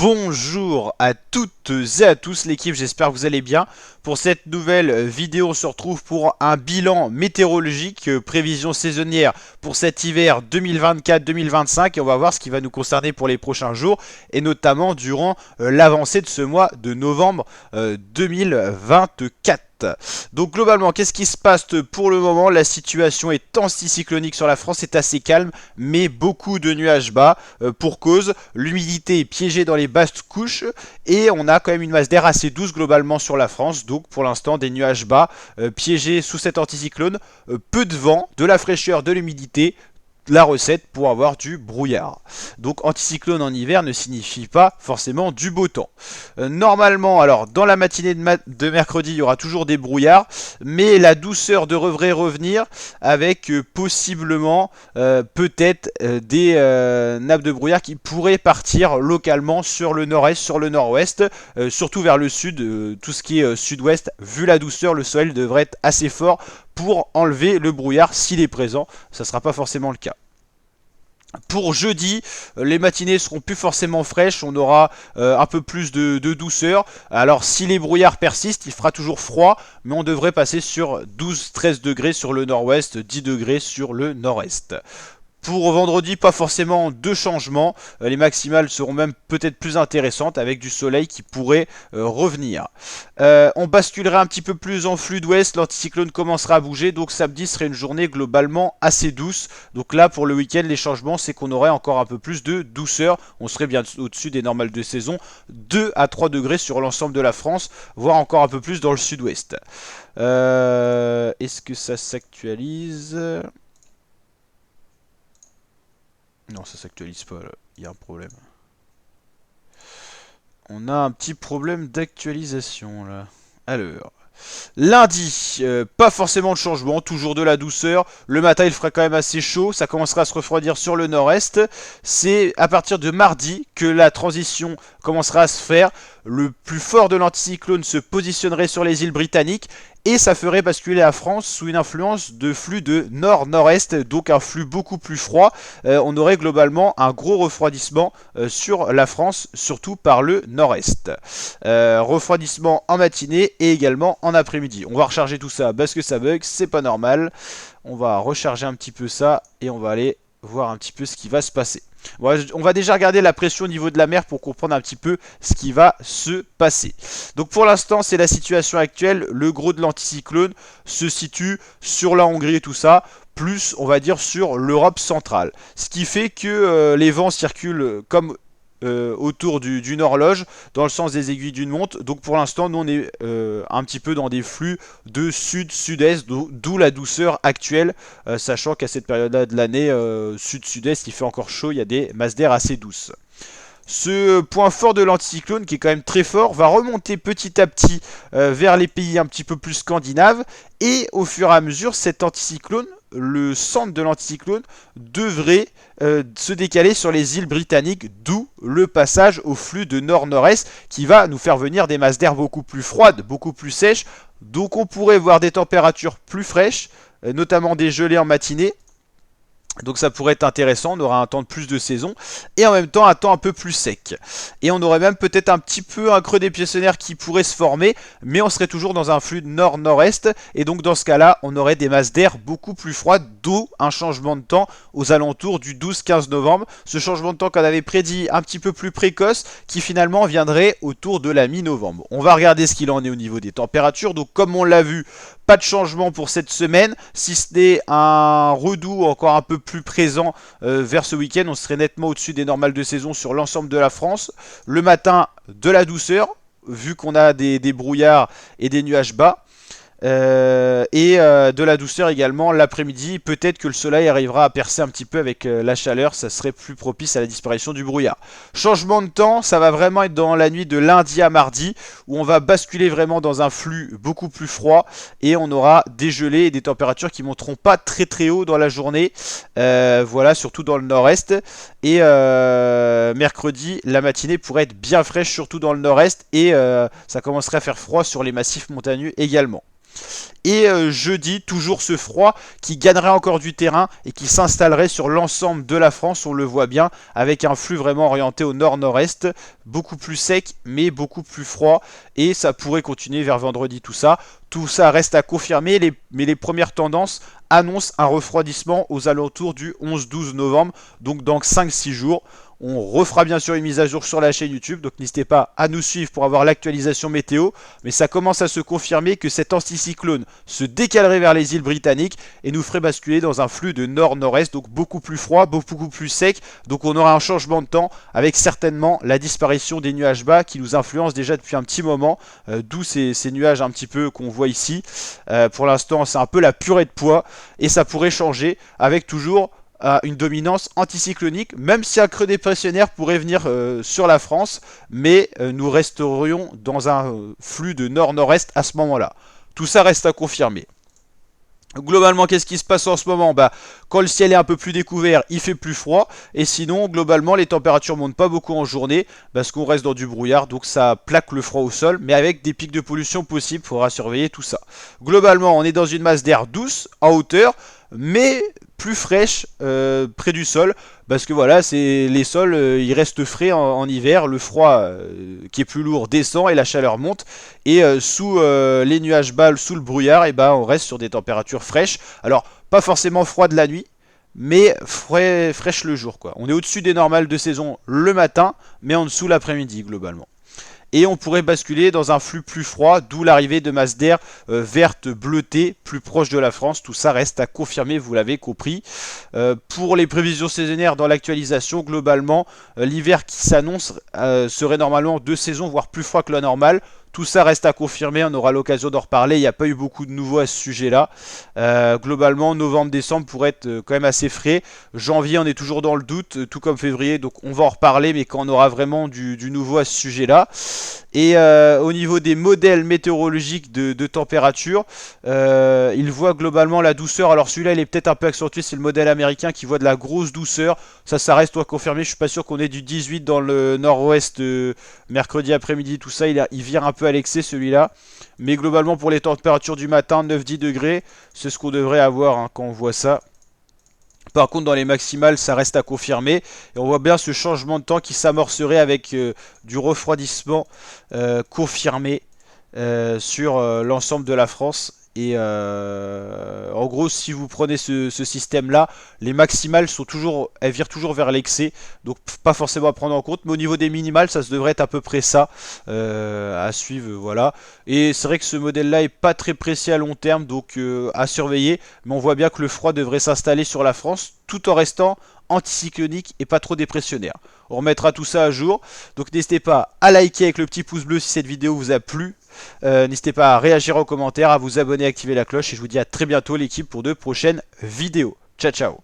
Bonjour à toutes et à tous l'équipe, j'espère que vous allez bien. Pour cette nouvelle vidéo, on se retrouve pour un bilan météorologique, prévision saisonnière pour cet hiver 2024-2025 et on va voir ce qui va nous concerner pour les prochains jours et notamment durant l'avancée de ce mois de novembre 2024. Donc globalement, qu'est-ce qui se passe pour le moment? La situation est anticyclonique sur la France, c'est assez calme, mais beaucoup de nuages bas pour cause. L'humidité est piégée dans les basses couches et on a quand même une masse d'air assez douce globalement sur la France. Donc pour l'instant, des nuages bas piégés sous cet anticyclone, peu de vent, de la fraîcheur, de l'humidité. La recette pour avoir du brouillard. Donc anticyclone en hiver ne signifie pas forcément du beau temps. Normalement, alors dans la matinée de mercredi, il y aura toujours des brouillards, mais la douceur devrait revenir avec possiblement peut-être des nappes de brouillard qui pourraient partir localement sur le nord-est, sur le nord-ouest, surtout vers le sud, tout ce qui est sud-ouest. Vu la douceur, le soleil devrait être assez fort pour enlever le brouillard s'il est présent. Ça ne sera pas forcément le cas. Pour jeudi, les matinées seront plus forcément fraîches, on aura un peu plus de douceur. Alors si les brouillards persistent, il fera toujours froid, mais on devrait passer sur 12-13 degrés sur le nord-ouest, 10 degrés sur le nord-est. Pour vendredi, pas forcément de changement. Les maximales seront même peut-être plus intéressantes avec du soleil qui pourrait revenir. On basculera un petit peu plus en flux d'ouest. L'anticyclone commencera à bouger. Donc samedi serait une journée globalement assez douce. Donc là, pour le week-end, les changements, c'est qu'on aurait encore un peu plus de douceur. On serait bien au-dessus des normales de saison. 2 à 3 degrés sur l'ensemble de la France, voire encore un peu plus dans le sud-ouest. Est-ce que ça s'actualise ? Non, ça s'actualise pas, là. Il y a un problème. On a un petit problème d'actualisation, là. Alors, lundi, pas forcément de changement, toujours de la douceur. Le matin, il fera quand même assez chaud. Ça commencera à se refroidir sur le nord-est. C'est à partir de mardi que la transition commencera à se faire. Le plus fort de l'anticyclone se positionnerait sur les îles britanniques et ça ferait basculer la France sous une influence de flux de nord-nord-est, donc un flux beaucoup plus froid. On aurait globalement un gros refroidissement sur la France, surtout par le nord-est. Refroidissement en matinée et également en après-midi. On va recharger tout ça parce que ça bug, c'est pas normal. On va recharger un petit peu ça et on va aller voir un petit peu ce qui va se passer. Bon, on va déjà regarder la pression au niveau de la mer pour comprendre un petit peu ce qui va se passer. Donc pour l'instant, c'est la situation actuelle. Le gros de l'anticyclone se situe sur la Hongrie et tout ça, plus on va dire sur l'Europe centrale. Ce qui fait que les vents circulent comme autour d'une horloge dans le sens des aiguilles d'une montre. Donc pour l'instant, nous on est un petit peu dans des flux de sud-sud-est, d'où la douceur actuelle, sachant qu'à cette période-là de l'année, sud-sud-est, il fait encore chaud, il y a des masses d'air assez douces. Ce point fort de l'anticyclone, qui est quand même très fort, va remonter petit à petit vers les pays un petit peu plus scandinaves. Et au fur et à mesure, cet anticyclone, le centre de l'anticyclone, devrait se décaler sur les îles britanniques, d'où le passage au flux de nord-nord-est qui va nous faire venir des masses d'air beaucoup plus froides, beaucoup plus sèches. Donc on pourrait voir des températures plus fraîches, notamment des gelées en matinée. Donc ça pourrait être intéressant, on aura un temps de plus de saison et en même temps un temps un peu plus sec. Et on aurait même peut-être un petit peu un creux d'épaisseur qui pourrait se former, mais on serait toujours dans un flux nord-nord-est. Et donc dans ce cas-là, on aurait des masses d'air beaucoup plus froides, d'où un changement de temps aux alentours du 12-15 novembre. Ce changement de temps qu'on avait prédit un petit peu plus précoce, qui finalement viendrait autour de la mi-novembre. On va regarder ce qu'il en est au niveau des températures. Donc comme on l'a vu, pas de changement pour cette semaine, si ce n'est un redout encore un peu plus présent vers ce week-end. On serait nettement au-dessus des normales de saison sur l'ensemble de la France. Le matin, de la douceur, vu qu'on a des brouillards et des nuages bas. De la douceur également l'après-midi. Peut-être que le soleil arrivera à percer un petit peu avec la chaleur, ça serait plus propice à la disparition du brouillard. Changement de temps, ça va vraiment être dans la nuit de lundi à mardi, où on va basculer vraiment dans un flux beaucoup plus froid, et on aura des gelées et des températures qui monteront pas très très haut dans la journée, voilà, surtout dans le nord-est. Et mercredi, la matinée pourrait être bien fraîche, surtout dans le nord-est, et ça commencerait à faire froid sur les massifs montagneux également. Et jeudi, toujours ce froid qui gagnerait encore du terrain et qui s'installerait sur l'ensemble de la France, on le voit bien, avec un flux vraiment orienté au nord-nord-est, beaucoup plus sec mais beaucoup plus froid, et ça pourrait continuer vers vendredi tout ça. Tout ça reste à confirmer, mais les premières tendances annoncent un refroidissement aux alentours du 11-12 novembre, donc dans 5-6 jours. On refera bien sûr une mise à jour sur la chaîne YouTube, donc n'hésitez pas à nous suivre pour avoir l'actualisation météo. Mais ça commence à se confirmer que cet anticyclone se décalerait vers les îles britanniques et nous ferait basculer dans un flux de nord-nord-est, donc beaucoup plus froid, beaucoup plus sec. Donc on aura un changement de temps avec certainement la disparition des nuages bas qui nous influencent déjà depuis un petit moment, d'où ces nuages un petit peu qu'on voit ici. Pour l'instant c'est un peu la purée de poids et ça pourrait changer avec toujours une dominance anticyclonique, même si un creux dépressionnaire pourrait venir sur la France, mais nous resterions dans un flux de nord-nord-est à ce moment-là. Tout ça reste à confirmer. Globalement, qu'est-ce qui se passe en ce moment? Quand le ciel est un peu plus découvert, il fait plus froid. Et sinon, globalement, les températures montent pas beaucoup en journée parce qu'on reste dans du brouillard. Donc ça plaque le froid au sol, mais avec des pics de pollution possibles. Il faudra surveiller tout ça. Globalement, on est dans une masse d'air douce en hauteur, mais plus fraîche près du sol. Parce que voilà, les sols, ils restent frais en hiver. Le froid qui est plus lourd descend et la chaleur monte. Et sous les nuages bas, sous le brouillard, et on reste sur des températures fraîches. Alors, pas forcément froid de la nuit, mais fraîche le jour, quoi. On est au-dessus des normales de saison le matin, mais en dessous l'après-midi, globalement. Et on pourrait basculer dans un flux plus froid, d'où l'arrivée de masses d'air vertes bleutées plus proches de la France. Tout ça reste à confirmer, vous l'avez compris. Pour les prévisions saisonnières dans l'actualisation, globalement, l'hiver qui s'annonce serait normalement 2 saisons, voire plus froid que la normale. Tout ça reste à confirmer, on aura l'occasion d'en reparler, il n'y a pas eu beaucoup de nouveaux à ce sujet-là. Globalement, novembre-décembre pourrait être quand même assez frais. Janvier, on est toujours dans le doute, tout comme février, donc on va en reparler, mais quand on aura vraiment du nouveau à ce sujet-là. Et au niveau des modèles météorologiques de température, il voit globalement la douceur. Alors celui-là, il est peut-être un peu accentué, c'est le modèle américain qui voit de la grosse douceur. Ça reste à confirmer, je suis pas sûr qu'on ait du 18 dans le nord-ouest mercredi après-midi, tout ça, il vire un peu à l'excès celui-là. Mais globalement, pour les températures du matin, 9-10 degrés, c'est ce qu'on devrait avoir hein, quand on voit ça. Par contre, dans les maximales, ça reste à confirmer. Et on voit bien ce changement de temps qui s'amorcerait avec du refroidissement confirmé sur l'ensemble de la France. Et en gros, si vous prenez ce système-là, les maximales elles virent toujours vers l'excès, donc pas forcément à prendre en compte. Mais au niveau des minimales, ça devrait être à peu près ça à suivre, voilà. Et c'est vrai que ce modèle-là est pas très précis à long terme, donc à surveiller. Mais on voit bien que le froid devrait s'installer sur la France, tout en restant anticyclonique et pas trop dépressionnaire. On remettra tout ça à jour. Donc n'hésitez pas à liker avec le petit pouce bleu si cette vidéo vous a plu. N'hésitez pas à réagir en commentaire, à vous abonner, à activer la cloche. Et je vous dis à très bientôt l'équipe pour de prochaines vidéos. Ciao ciao.